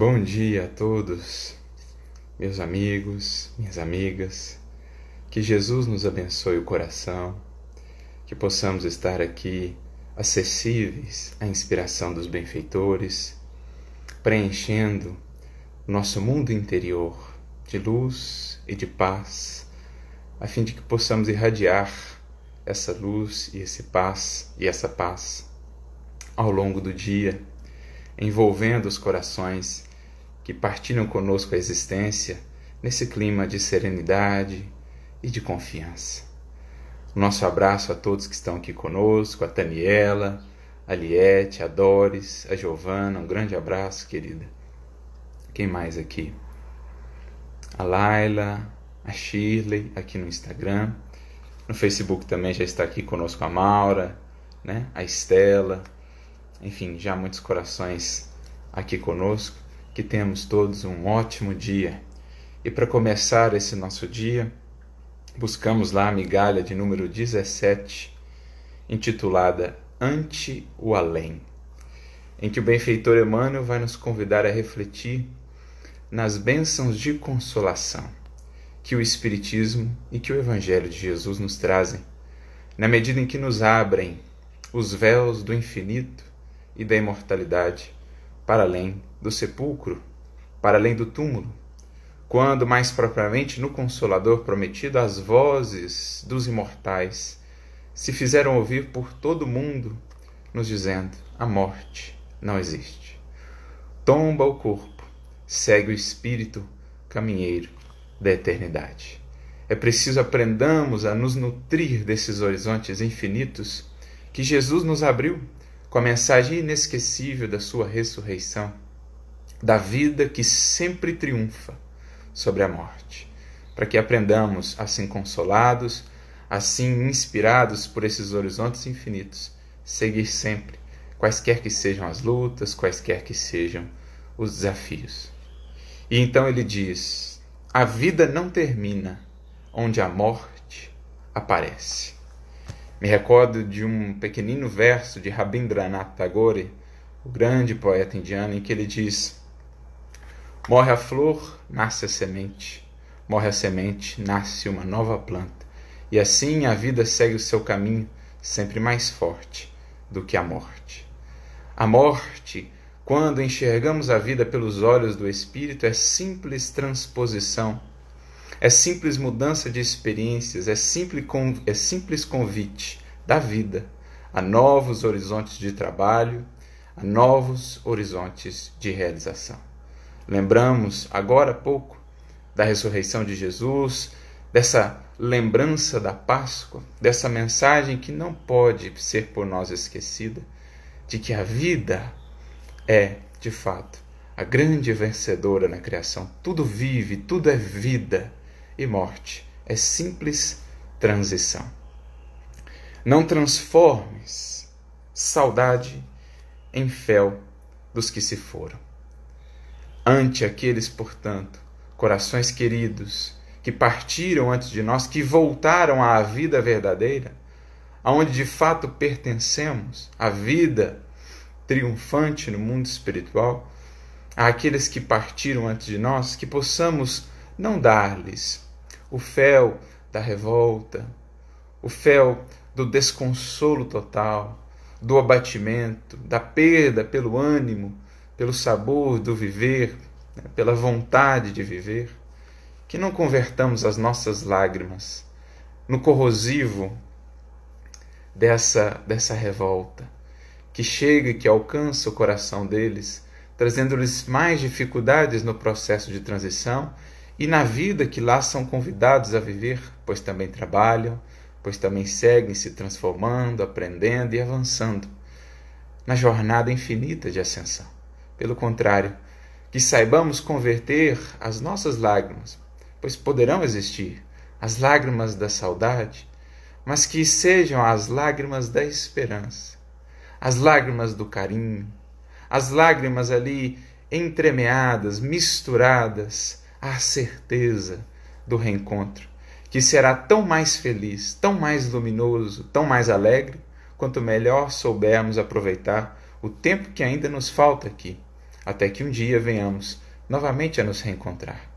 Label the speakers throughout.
Speaker 1: Bom dia a todos, meus amigos, minhas amigas. Que Jesus nos abençoe o coração, que possamos estar aqui acessíveis à inspiração dos benfeitores, preenchendo o nosso mundo interior de luz e de paz, a fim de que possamos irradiar essa luz e essa paz ao longo do dia, envolvendo os corações que partilham conosco a existência nesse clima de serenidade e de confiança. O nosso abraço a todos que estão aqui conosco, a Taniela, a Liette, a Doris, a Giovana, um grande abraço, querida. Quem mais aqui? A Laila, a Shirley, aqui no Instagram. No Facebook também já está aqui conosco a Maura, né? A Estela. Enfim, já muitos corações aqui conosco. Que tenhamos todos um ótimo dia. E para começar esse nosso dia, buscamos lá a migalha de número 17, intitulada Ante o Além, em que o benfeitor Emmanuel vai nos convidar a refletir nas bênçãos de consolação que o Espiritismo e que o Evangelho de Jesus nos trazem, na medida em que nos abrem os véus do infinito e da imortalidade para além do sepulcro, para além do túmulo, quando, mais propriamente, no Consolador prometido, as vozes dos imortais se fizeram ouvir por todo o mundo, nos dizendo: a morte não existe. Tomba o corpo, segue o espírito caminheiro da eternidade. É preciso aprendamos a nos nutrir desses horizontes infinitos que Jesus nos abriu com a mensagem inesquecível da sua ressurreição, da vida que sempre triunfa sobre a morte, para que aprendamos, assim consolados, assim inspirados por esses horizontes infinitos, seguir sempre, quaisquer que sejam as lutas, quaisquer que sejam os desafios. E então ele diz: a vida não termina onde a morte aparece. Me recordo de um pequenino verso de Rabindranath Tagore, o grande poeta indiano, em que ele diz: morre a flor, nasce a semente. Morre a semente, nasce uma nova planta. E assim a vida segue o seu caminho, sempre mais forte do que a morte. A morte, quando enxergamos a vida pelos olhos do Espírito, é simples transposição, é simples mudança de experiências, é simples convite da vida a novos horizontes de trabalho, a novos horizontes de realização. Lembramos agora há pouco da ressurreição de Jesus, dessa lembrança da Páscoa, dessa mensagem que não pode ser por nós esquecida, de que a vida é, de fato, a grande vencedora na criação. Tudo vive, tudo é vida, e morte é simples transição. Não transformes saudade em fel dos que se foram. Ante aqueles, portanto, corações queridos, que partiram antes de nós, que voltaram à vida verdadeira, aonde de fato pertencemos, à vida triunfante no mundo espiritual, àqueles que partiram antes de nós, que possamos não dar-lhes o fel da revolta, o fel do desconsolo total, do abatimento, da perda pelo ânimo, pelo sabor do viver, pela vontade de viver, que não convertamos as nossas lágrimas no corrosivo dessa revolta, que chega e que alcança o coração deles, trazendo-lhes mais dificuldades no processo de transição e na vida que lá são convidados a viver, pois também trabalham, pois também seguem se transformando, aprendendo e avançando na jornada infinita de ascensão. Pelo contrário, que saibamos converter as nossas lágrimas, pois poderão existir as lágrimas da saudade, mas que sejam as lágrimas da esperança, as lágrimas do carinho, as lágrimas ali entremeadas, misturadas à certeza do reencontro, que será tão mais feliz, tão mais luminoso, tão mais alegre, quanto melhor soubermos aproveitar o tempo que ainda nos falta aqui, até que um dia venhamos novamente a nos reencontrar.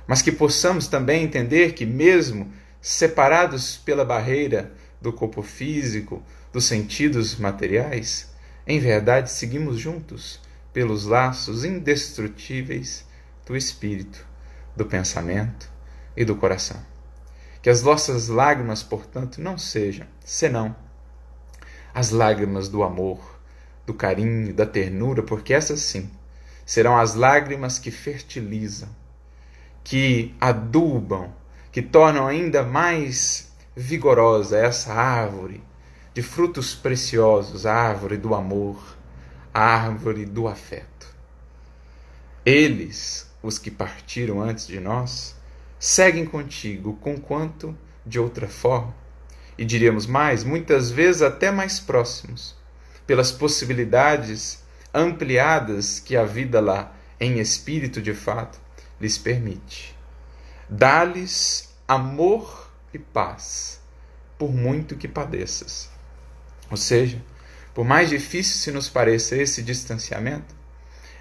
Speaker 1: Mas que possamos também entender que, mesmo separados pela barreira do corpo físico, dos sentidos materiais, em verdade seguimos juntos pelos laços indestrutíveis do espírito, do pensamento e do coração. Que as nossas lágrimas, portanto, não sejam senão as lágrimas do amor, do carinho, da ternura, porque essas sim serão as lágrimas que fertilizam, que adubam, que tornam ainda mais vigorosa essa árvore de frutos preciosos, a árvore do amor, a árvore do afeto. Eles, os que partiram antes de nós, seguem contigo, conquanto de outra forma, e diríamos mais, muitas vezes até mais próximos, pelas possibilidades ampliadas que a vida lá, em espírito de fato, lhes permite. Dá-lhes amor e paz, por muito que padeças. Ou seja, por mais difícil se nos pareça esse distanciamento,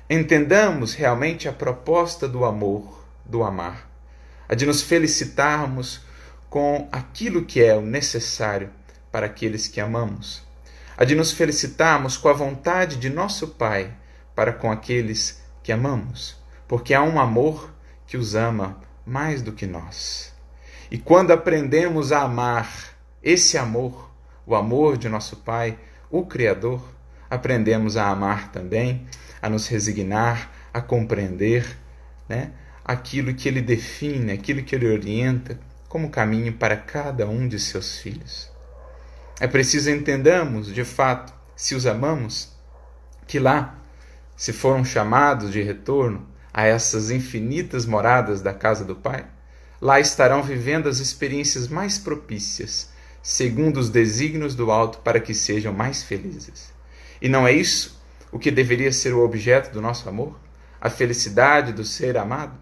Speaker 1: entendamos realmente a proposta do amor, do amar, a de nos felicitarmos com aquilo que é o necessário para aqueles que amamos, a de nos felicitarmos com a vontade de nosso Pai para com aqueles que amamos, porque há um amor que os ama mais do que nós. E quando aprendemos a amar esse amor, o amor de nosso Pai, o Criador, aprendemos a amar também, a nos resignar, a compreender, aquilo que Ele define, aquilo que Ele orienta como caminho para cada um de seus filhos. É preciso entendamos, de fato, se os amamos, que lá, se foram chamados de retorno a essas infinitas moradas da casa do Pai, lá estarão vivendo as experiências mais propícias, segundo os desígnios do alto, para que sejam mais felizes. E não é isso o que deveria ser o objeto do nosso amor? A felicidade do ser amado?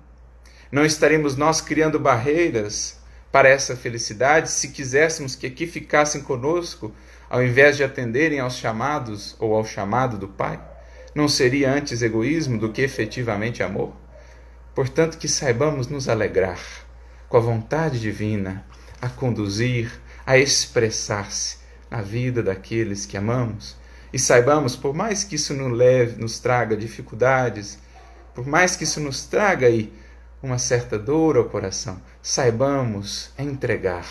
Speaker 1: Não estaremos nós criando barreiras para essa felicidade se quiséssemos que aqui ficassem conosco, ao invés de atenderem aos chamados ou ao chamado do Pai? Não seria antes egoísmo do que efetivamente amor? Portanto, que saibamos nos alegrar com a vontade divina a conduzir, a expressar-se na vida daqueles que amamos, e saibamos, por mais que isso nos traga dificuldades, por mais que isso nos traga aí uma certa dor ao coração, saibamos entregar,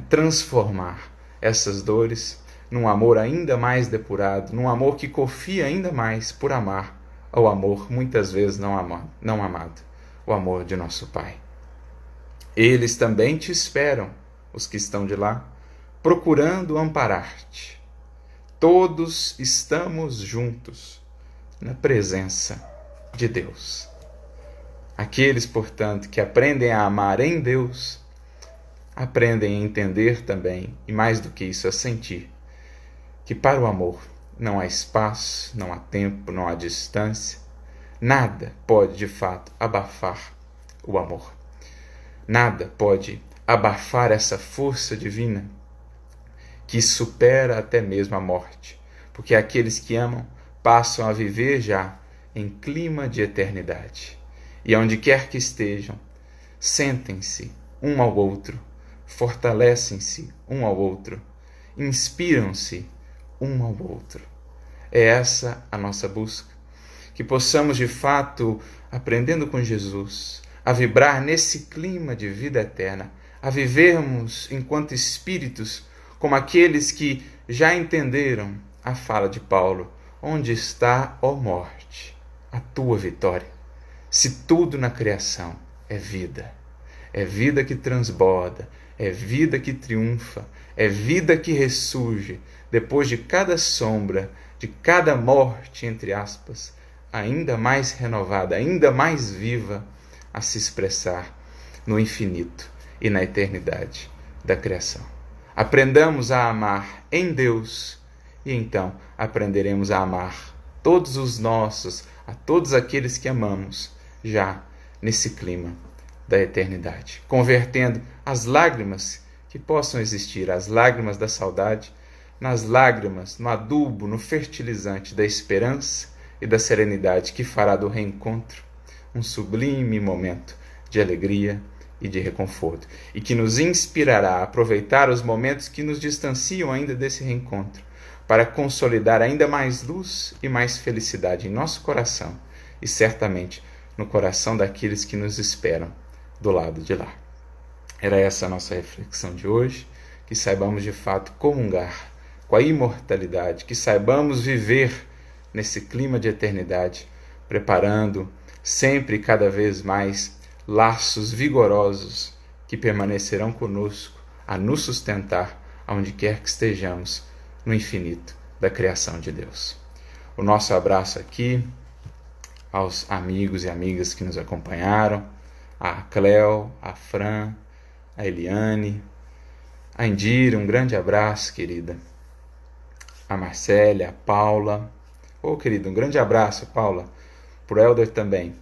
Speaker 1: transformar essas dores num amor ainda mais depurado, num amor que confia ainda mais por amar ao amor muitas vezes não amado, o amor de nosso Pai. Eles também te esperam, os que estão de lá, procurando amparar-te. Todos estamos juntos na presença de Deus. Aqueles, portanto, que aprendem a amar em Deus, aprendem a entender também, e mais do que isso, a sentir, que para o amor não há espaço, não há tempo, não há distância. Nada pode, de fato, abafar o amor. Nada pode abafar essa força divina que supera até mesmo a morte, porque aqueles que amam passam a viver já em clima de eternidade. E onde quer que estejam, sentem-se um ao outro, fortalecem-se um ao outro, inspiram-se um ao outro. É essa a nossa busca, que possamos de fato, aprendendo com Jesus, a vibrar nesse clima de vida eterna, a vivermos enquanto espíritos como aqueles que já entenderam a fala de Paulo: onde está, ó morte, a tua vitória? Se tudo na criação é vida que transborda, é vida que triunfa, é vida que ressurge depois de cada sombra, de cada morte, entre aspas, ainda mais renovada, ainda mais viva a se expressar no infinito e na eternidade da criação. Aprendamos a amar em Deus e então aprenderemos a amar todos os nossos, a todos aqueles que amamos, já nesse clima da eternidade, convertendo as lágrimas que possam existir, as lágrimas da saudade, nas lágrimas, no adubo, no fertilizante da esperança e da serenidade que fará do reencontro um sublime momento de alegria e de reconforto, e que nos inspirará a aproveitar os momentos que nos distanciam ainda desse reencontro, para consolidar ainda mais luz e mais felicidade em nosso coração e certamente no coração daqueles que nos esperam do lado de lá. Era essa a nossa reflexão de hoje, que saibamos de fato comungar com a imortalidade, que saibamos viver nesse clima de eternidade, preparando sempre e cada vez mais laços vigorosos que permanecerão conosco a nos sustentar aonde quer que estejamos no infinito da criação de Deus. O nosso abraço aqui aos amigos e amigas que nos acompanharam, a Cleo, a Fran, a Eliane, a Indira, um grande abraço, querida. A Marcélia, a Paula. Querida, um grande abraço, Paula. Pro Helder também.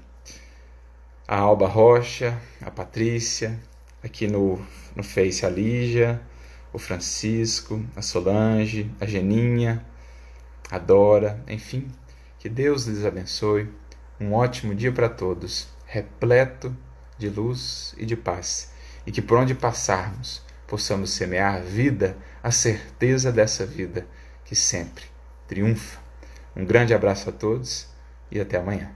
Speaker 1: A Alba Rocha, a Patrícia, aqui no Face a Lígia, o Francisco, a Solange, a Geninha, a Dora, enfim. Que Deus lhes abençoe. Um ótimo dia para todos, repleto de luz e de paz. E que por onde passarmos, possamos semear vida, a certeza dessa vida que sempre triunfa. Um grande abraço a todos e até amanhã.